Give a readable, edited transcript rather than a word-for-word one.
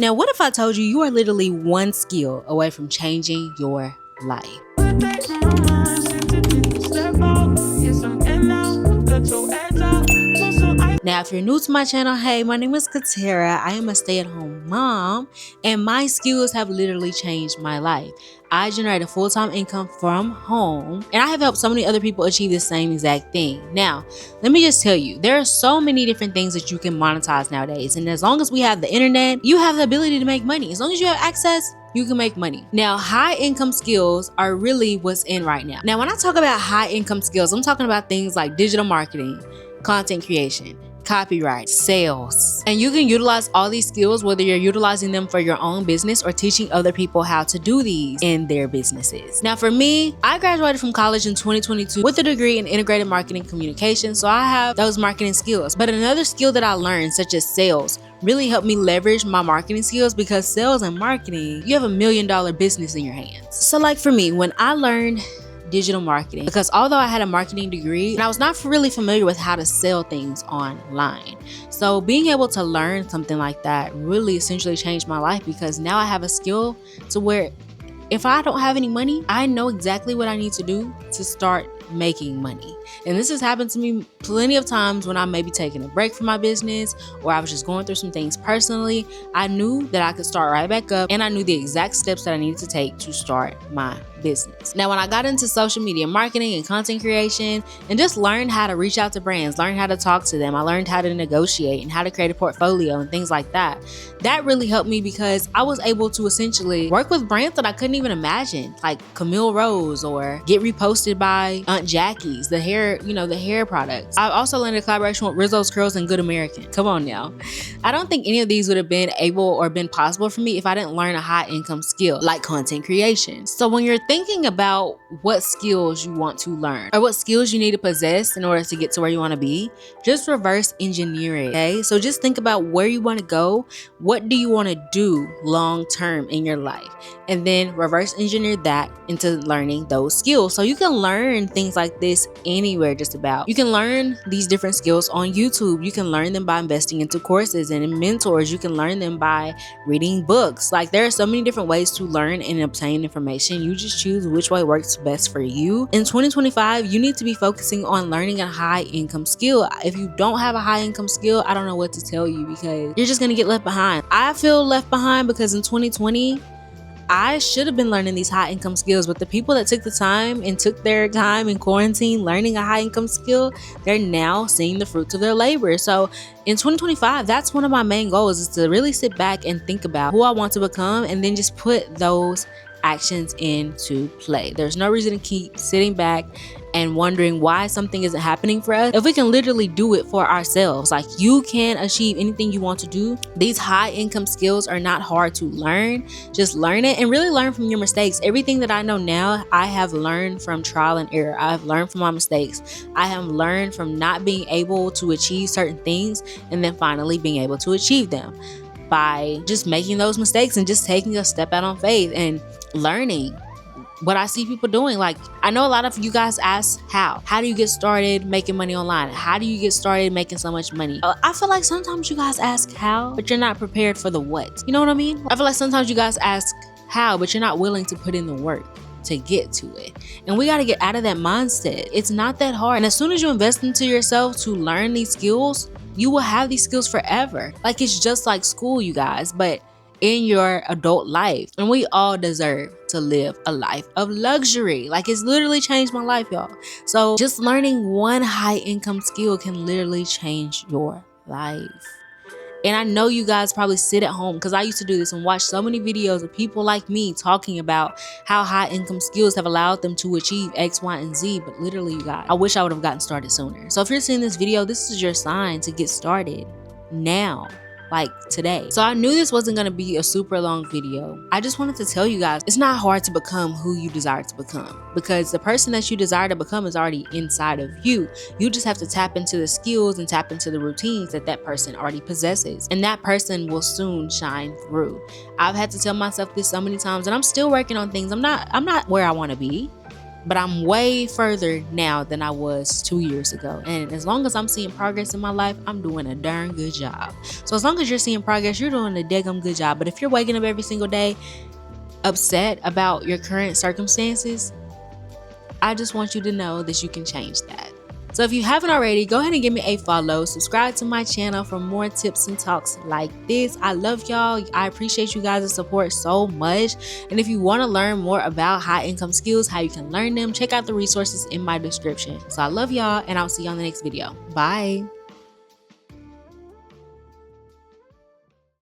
Now, what if I told you you are literally one skill away from changing your life? Now, if you're new to my channel, hey, my name is Katera. I am a stay-at-home mom, and my skills have literally changed my life. I generate a full-time income from home, and I have helped so many other people achieve the same exact thing. Now, let me just tell you, there are so many different things that you can monetize nowadays, and as long as we have the internet, you have the ability to make money. As long as you have access, you can make money. Now, high income skills are really what's in right now. Now, when I talk about high income skills, I'm talking about things like digital marketing, content creation, copyright, sales. And you can utilize all these skills whether you're utilizing them for your own business or teaching other people how to do these in their businesses. Now for me, I graduated from college in 2022 with a degree in integrated marketing communication, so I have those marketing skills. But another skill that I learned, such as sales, really helped me leverage my marketing skills, because sales and marketing, you have $1 million business in your hands. So like for me, when I learned digital marketing, because although I had a marketing degree, and I was not really familiar with how to sell things online. So being able to learn something like that really essentially changed my life, because now I have a skill to where if I don't have any money, I know exactly what I need to do to start making money. And this has happened to me plenty of times when I may be taking a break from my business, or I was just going through some things personally. I knew that I could start right back up, and I knew the exact steps that I needed to take to start my business. Now, when I got into social media marketing and content creation and just learned how to reach out to brands, learned how to talk to them, I learned how to negotiate and how to create a portfolio and things like that. That really helped me, because I was able to essentially work with brands that I couldn't even imagine, like Camille Rose, or get reposted by Aunt Jackie's, the hair products. I've also landed a collaboration with Rizzo's Curls and Good American. Come on now. I don't think any of these would have been able or been possible for me if I didn't learn a high income skill like content creation. So when you're thinking about what skills you want to learn or what skills you need to possess in order to get to where you want to be, just reverse engineer it, okay? So just think about where you want to go. What do you want to do long term in your life? And then reverse engineer that into learning those skills. So you can learn things like this anywhere, just about. You can learn these different skills on YouTube. You can learn them by investing into courses and in mentors. You can learn them by reading books. Like, there are so many different ways to learn and obtain information. You just choose which way works best for you. In 2025, you need to be focusing on learning a high income skill. If you don't have a high income skill, I don't know what to tell you, because you're just going to get left behind. I feel left behind because in 2020, I should have been learning these high income skills, but the people that took the time and took their time in quarantine learning a high income skill, they're now seeing the fruits of their labor. So in 2025, that's one of my main goals, is to really sit back and think about who I want to become, and then just put those actions into play. There's no reason to keep sitting back and wondering why something isn't happening for us if we can literally do it for ourselves. Like, you can achieve anything you want to do. These high income skills are not hard to learn. Just learn it and really learn from your mistakes. Everything that I know now, I have learned from trial and error. I've learned from my mistakes. I have learned from not being able to achieve certain things and then finally being able to achieve them by just making those mistakes and just taking a step out on faith and learning what I see people doing. Like, I know a lot of you guys ask, how do you get started making money online? How do you get started making so much money? I feel like sometimes you guys ask how, but you're not prepared for the what. You know what I mean? I feel like sometimes you guys ask how, but you're not willing to put in the work to get to it. And we got to get out of that mindset. It's not that hard. And as soon as you invest into yourself to learn these skills, you will have these skills forever. Like, it's just like school, you guys, but in your adult life. And we all deserve to live a life of luxury. Like, it's literally changed my life, y'all. So just learning one high income skill can literally change your life. And I know you guys probably sit at home, because I used to do this and watch so many videos of people like me talking about how high income skills have allowed them to achieve X, Y, and Z. But literally, you guys, I wish I would have gotten started sooner. So if you're seeing this video, this is your sign to get started now. Like today. So I knew this wasn't going to be a super long video. I just wanted to tell you guys, it's not hard to become who you desire to become, because the person that you desire to become is already inside of you. You just have to tap into the skills and tap into the routines that that person already possesses, and that person will soon shine through. I've had to tell myself this so many times, and I'm still working on things. I'm not where I want to be, but I'm way further now than I was 2 years ago. And as long as I'm seeing progress in my life, I'm doing a darn good job. So as long as you're seeing progress, you're doing a daggum good job. But if you're waking up every single day upset about your current circumstances, I just want you to know that you can change that. So if you haven't already, go ahead and give me a follow. Subscribe to my channel for more tips and talks like this. I love y'all. I appreciate you guys' support so much. And if you want to learn more about high income skills, how you can learn them, check out the resources in my description. So I love y'all, and I'll see you on the next video. Bye.